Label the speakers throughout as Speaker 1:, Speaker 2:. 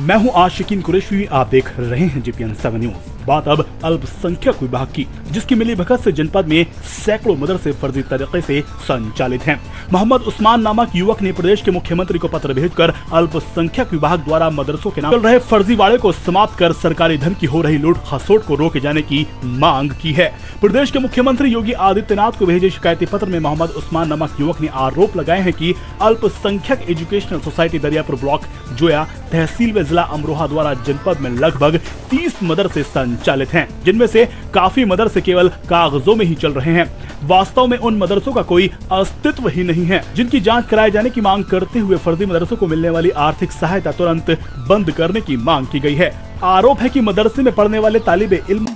Speaker 1: मैं हूं आशिकीन कुरैशी, आप देख रहे हैं GPN 7 न्यूज। बात अब अल्पसंख्यक विभाग की, जिसकी मिलीभगत से जनपद में सैकड़ों मदरसे फर्जी तरीके से संचालित हैं। मोहम्मद उस्मान नामक युवक ने प्रदेश के मुख्यमंत्री को पत्र भेजकर अल्पसंख्यक विभाग द्वारा मदरसों के नाम चल रहे फर्जीवाड़े को समाप्त कर सरकारी धन की हो रही लूट खसोट को रोके जाने की मांग की है। प्रदेश के मुख्यमंत्री योगी आदित्यनाथ को भेजे शिकायती पत्र में मोहम्मद उस्मान नामक युवक ने आरोप लगाए हैं कि अल्पसंख्यक educational society Dariyapur block Joya tehsil व जिला अमरोहा द्वारा जनपद में लगभग 30 मदरसे संचालित हैं, जिनमें से काफी मदरसे केवल कागजों में ही चल रहे हैं। वास्तव में उन मदरसों का कोई अस्तित्व ही नहीं है, जिनकी जांच कराए जाने की मांग करते हुए फर्जी मदरसों को मिलने वाली आर्थिक सहायता तुरंत बंद करने की मांग की गई है। आरोप है कि मदरसे में पढ़ने वाले तालिबे इल्मों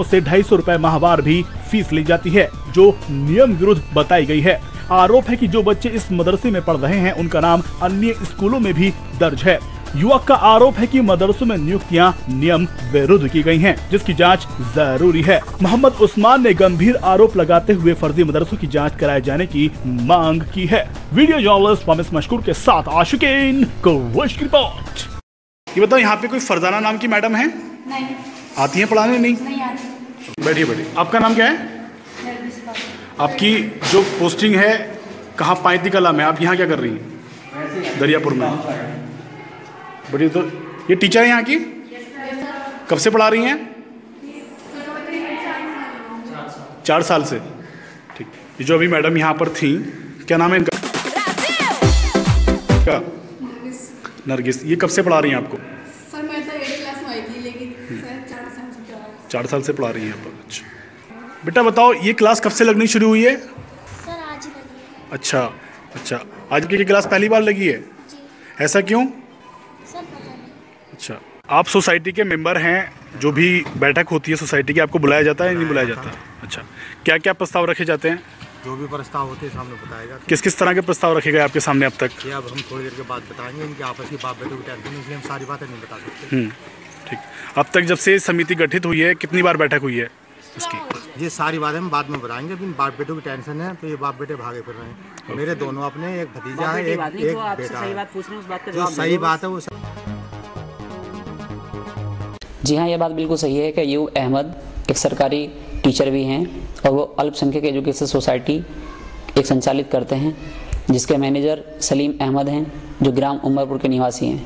Speaker 1: से 250 रुपए माहवार भी फीस ली जाती है, जो नियम विरुद्ध बताई गई है। आरोप है कि जो बच्चे इस मदरसे में पढ़ रहे हैं उनका नाम अन्य स्कूलों में भी दर्ज है। युवक का आरोप है कि मदरसों में नियुक्तियां नियम विरुद्ध की गई हैं, जिसकी जांच जरूरी है। मोहम्मद उस्मान ने गंभीर आरोप लगाते हुए फर्जी मदरसों की जांच कराए जाने की मांग की है। वीडियो जर्नलिस्ट फामिस मशकूर के साथ आशिकीन कुरैशी की रिपोर्ट। ये बताओ, यहाँ पे कोई फरजाना नाम की मैडम है?
Speaker 2: नहीं।
Speaker 1: आती है पढ़ाने? नहीं
Speaker 2: आती।
Speaker 1: बैठिए बैठिए। आपका नाम क्या है? आपकी जो पोस्टिंग है कहाँ? पाइती कला में। आप यहाँ क्या कर रही हैं? दरियापुर में। बढ़िया। तो ये टीचर है यहाँ की? कब से पढ़ा रही हैं? 4 साल से। ठीक। ये जो अभी मैडम यहाँ पर थी, क्या नाम है इनका? क्या? नरगिस। ये कब से पढ़ा रही हैं आपको?
Speaker 2: सर मैं तो 8th क्लास में आई थी, लेकिन 4
Speaker 1: साल से पढ़ा रही हैं यहाँ पर। अच्छा बेटा बताओ, ये क्लास कब से लगनी शुरू हुई है?
Speaker 3: सर आज लगी है।
Speaker 1: अच्छा। आज की क्लास पहली बार लगी है?
Speaker 3: जी।
Speaker 1: ऐसा क्यों?
Speaker 3: सर पता नहीं।
Speaker 1: अच्छा, आप सोसाइटी के मेंबर हैं, जो भी बैठक होती है सोसाइटी की आपको बुलाया जाता है या नहीं बुलाया जाता? अच्छा, क्या क्या प्रस्ताव रखे जाते हैं?
Speaker 4: जो भी प्रस्ताव होते हैं सामने बताया जाता है।
Speaker 1: किस किस तरह के प्रस्ताव रखे गए आपके सामने अब तक?
Speaker 4: ये अब हम थोड़ी देर के बाद बताएंगे। इनकी आपस की बात बेटों की टेंशन, इसलिए हम सारी बातें नहीं बता सकते।
Speaker 1: ठीक। अब तक जब से समिति गठित हुई है कितनी बार बैठक हुई है इसकी?
Speaker 4: ये सारी बातें हम बाद में बताएंगे। अभी बाप बेटों की टेंशन है तो ये बाप बेटे भागे फिर रहे हैं। मेरे दोनों अपने, एक भतीजा है, एक बेटा है। जो सही बात है वो
Speaker 5: जी हाँ, ये बात बिल्कुल सही है कि अय्यूब अहमद एक सरकारी टीचर भी हैं और वो अल्पसंख्यक एजुकेशन सोसाइटी एक संचालित करते हैं, जिसके मैनेजर सलीम अहमद हैं, जो ग्राम उमरपुर के निवासी हैं।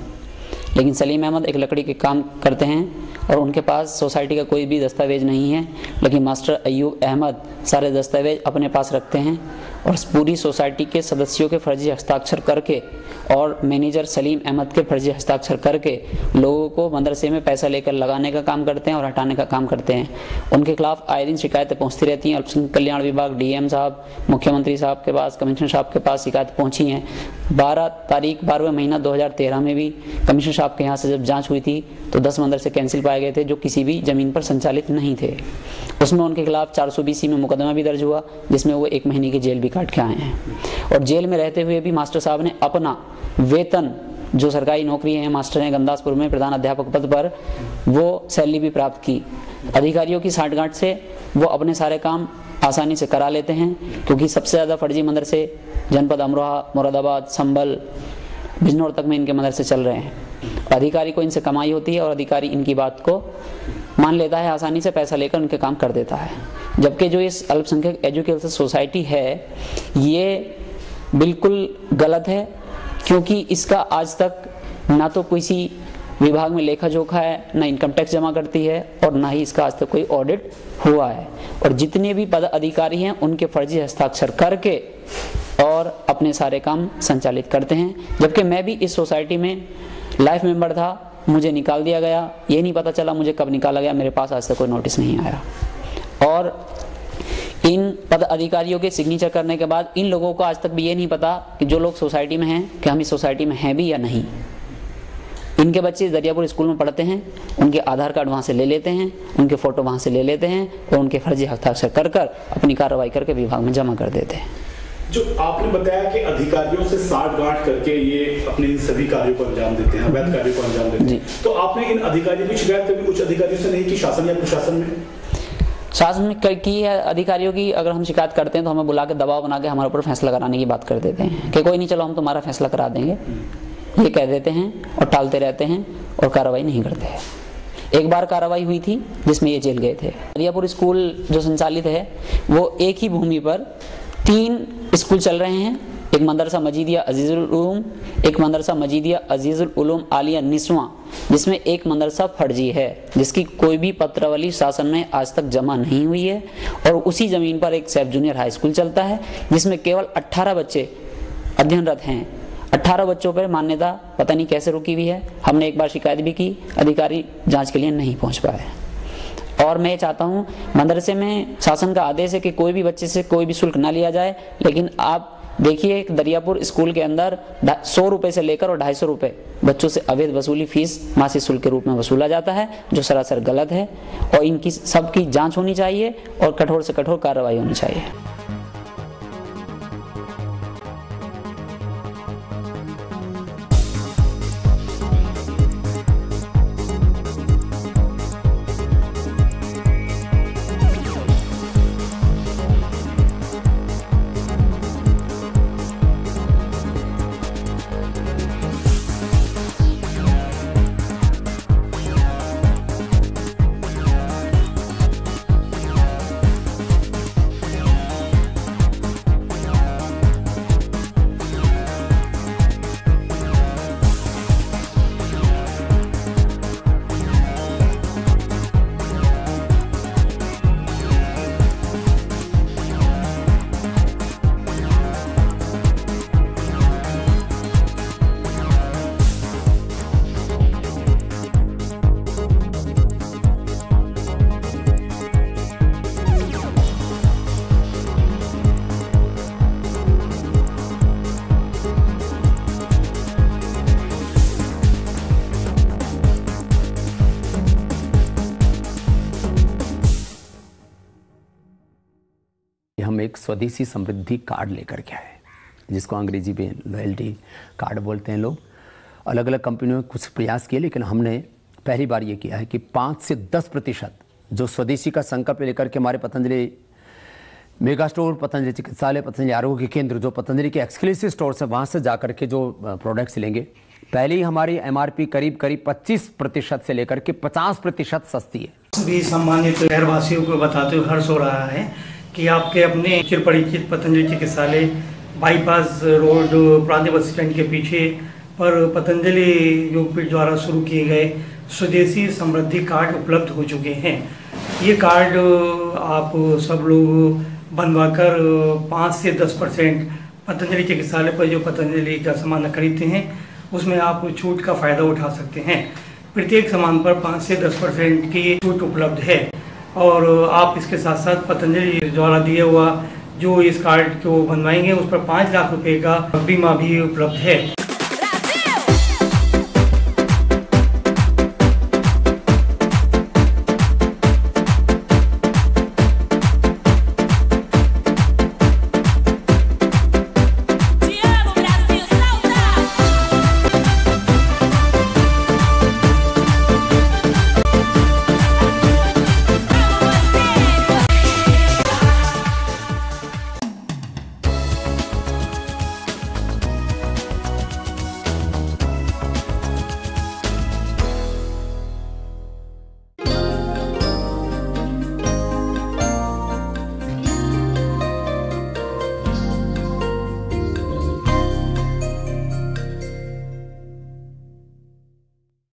Speaker 5: लेकिन सलीम अहमद एक लकड़ी के काम करते हैं और उनके पास सोसाइटी का कोई भी दस्तावेज नहीं है, लेकिन मास्टर अय्यूब अहमद सारे दस्तावेज अपने पास रखते हैं और पूरी सोसाइटी के सदस्यों के फर्जी हस्ताक्षर करके और मैनेजर सलीम अहमद के फर्जी हस्ताक्षर करके लोगों को मदरसे में पैसा लेकर लगाने का काम करते हैं और हटाने का काम करते हैं। उनके खिलाफ आए दिन शिकायतें पहुँचती रहती हैं। अल्पसंख्यक कल्याण विभाग, DM साहब, मुख्यमंत्री साहब के पास, कमिश्नर साहब के पास शिकायत पहुँची हैं। 12वें महीना 2013 में भी कमिश्नर साहब के यहाँ से जब जाँच हुई थी तो 10 मदरसे कैंसिल पाए गए थे, जो किसी भी ज़मीन पर संचालित नहीं थे। उसमें उनके खिलाफ 420 में मुकदमा भी दर्ज हुआ, जिसमें वो 1 महीने की जेल भी काट के आए हैं। और जेल में रहते हुए भी मास्टर साहब ने अपना वेतन, जो सरकारी नौकरी है, मास्टर हैं गंदासपुर में प्रधान अध्यापक पद पर, वो सैलरी भी प्राप्त की। अधिकारियों की साठगांठ से वो अपने सारे काम आसानी से करा लेते हैं, क्योंकि सबसे ज़्यादा फर्जी मदरसे जनपद अमरोहा, मुरादाबाद, संभल, बिजनौर तक में इनके मदरसे चल रहे हैं। अधिकारी को इनसे कमाई होती है और अधिकारी इनकी बात को मान लेता है, आसानी से पैसा लेकर उनके काम कर देता है। जबकि जो इस अल्पसंख्यक एजुकेशन सोसाइटी है ये बिल्कुल गलत है, क्योंकि इसका आज तक ना तो किसी विभाग में लेखा जोखा है, ना इनकम टैक्स जमा करती है और ना ही इसका आज तक कोई ऑडिट हुआ है। और जितने भी पद अधिकारी हैं उनके फर्जी हस्ताक्षर करके और अपने सारे काम संचालित करते हैं। जबकि मैं भी इस सोसाइटी में लाइफ मेंबर था, मुझे निकाल दिया गया। ये नहीं पता चला मुझे कब निकाला गया, मेरे पास आज तक कोई नोटिस नहीं आया। और इन पद अधिकारियों के सिग्नेचर करने के बाद इन लोगों को आज तक भी ये नहीं पता कि जो लोग सोसाइटी में हैं कि हम इस सोसाइटी में हैं भी या नहीं। इनके बच्चे दरियापुर स्कूल में पढ़ते हैं, उनके आधार कार्ड वहाँ से ले लेते हैं, उनके फ़ोटो वहाँ से ले लेते हैं और उनके फर्जी हस्ताक्षर कर अपनी कार्रवाई करके विभाग में जमा कर देते हैं।
Speaker 1: जो आपने बताया कि अधिकारियों से साठ-गांठ करके ये अपने इन सभी कार्यों को अंजाम देते हैं, अवैध कार्यों को अंजाम देते हैं, तो आपने इन अधिकारियों की शिकायत कभी उच्च अधिकारियों से नहीं की, शासन या प्रशासन में?
Speaker 5: शासन में की है अधिकारियों की अगर हम शिकायत करते हैं तो हमें बुला के दबाव बना के हमारे ऊपर फैसला कराने की बात कर देते हैं कि कोई नहीं, चलो हम तुम्हारा फैसला करा देंगे, ये कह देते हैं और टालते रहते हैं और कार्रवाई नहीं करते हैं। एक बार कार्रवाई हुई थी जिसमें ये जेल गए थे। दरियापुर स्कूल जो संचालित है वो एक ही भूमि पर 3 स्कूल चल रहे हैं। एक मदरसा मजीदिया अजीजुल उलूम, एक मदरसा मजीदिया अजीजुल उलूम आलिया निस्वा, जिसमें एक मदरसा फर्जी है जिसकी कोई भी पत्रावली शासन में आज तक जमा नहीं हुई है। और उसी जमीन पर एक सैफ जूनियर हाई स्कूल चलता है जिसमें केवल 18 बच्चे अध्ययनरत हैं। 18 बच्चों पर मान्यता पता नहीं कैसे रुकी हुई है। हमने एक बार शिकायत भी की, अधिकारी जांच के लिए नहीं पहुंच पाए। और मैं चाहता हूं मदरसे में शासन का आदेश है कि कोई भी बच्चे से कोई भी शुल्क ना लिया जाए, लेकिन आप देखिए एक दरियापुर स्कूल के अंदर 100 रुपए से लेकर और 250 रुपए बच्चों से अवैध वसूली फीस मासिक शुल्क के रूप में वसूला जाता है, जो सरासर गलत है और इनकी सबकी जांच होनी चाहिए और कठोर से कठोर कार्रवाई होनी चाहिए।
Speaker 6: हम एक स्वदेशी समृद्धि कार्ड लेकर के आए, जिसको अंग्रेजी में लॉयल्टी कार्ड बोलते हैं लोग। अलग अलग कंपनियों में कुछ प्रयास किए, लेकिन हमने पहली बार ये किया है कि 5 से 10% जो स्वदेशी का संकल्प लेकर के हमारे पतंजलि मेगा स्टोर, पतंजलि चिकित्सालय, पतंजलि आरोग्य केंद्र, जो पतंजलि के एक्सक्लूसिव स्टोर्स हैं, वहाँ से जा कर के जो प्रोडक्ट्स लेंगे, पहले ही हमारी MRP करीब 25% से लेकर के 50% सस्ती है।
Speaker 7: सभी सम्मानित शहरवासियों को बताते हुए हर्ष हो रहा है कि आपके अपने चिरपरिचित पतंजलि चिकित्सालय बाईपास रोड प्रांतीय बस स्टैंड के पीछे पर पतंजलि योगपीठ द्वारा शुरू किए गए स्वदेशी समृद्धि कार्ड उपलब्ध हो चुके हैं। ये कार्ड आप सब लोग बनवाकर 5 से 10% पतंजलि चिकित्सालय पर जो पतंजलि का सामान खरीदते हैं उसमें आप छूट का फ़ायदा उठा सकते हैं। प्रत्येक सामान पर 5 से 10% की छूट उपलब्ध है और आप इसके साथ साथ पतंजलि द्वारा दिया हुआ जो इस कार्ड को बनवाएंगे उस पर 5 लाख रुपए का बीमा भी उपलब्ध है।